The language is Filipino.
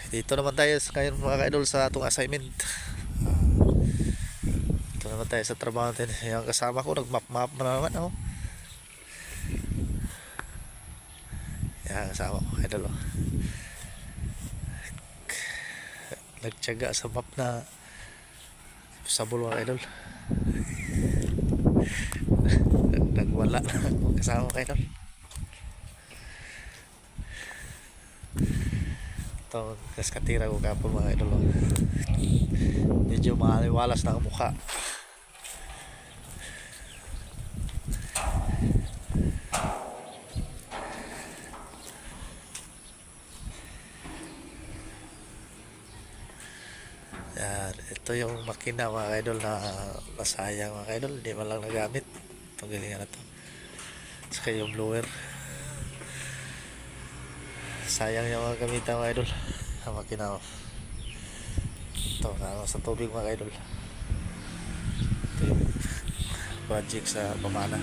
Dito naman tayo ngayon mga ka-idol sa atong assignment. Dito naman tayo sa trabaho natin. Yung kasama ko nagmap-map na naman ako. Yan kasama ko idol. Nagtiyaga sa map na sabol mga idol. Nagwala na kasama ko idol. Ito, katira ko kapon mga idol. Medyo maliwalas na ang mukha. Yan, ito yung makina mga idol na masayang mga idol. Hindi man lang nagamit. Itong galingan na to. Saka yung blower. Sayang yung mga gamitan mga idol. Ang makina ko. Ito, sa tubig mga idol. Ito yung project sa pamana.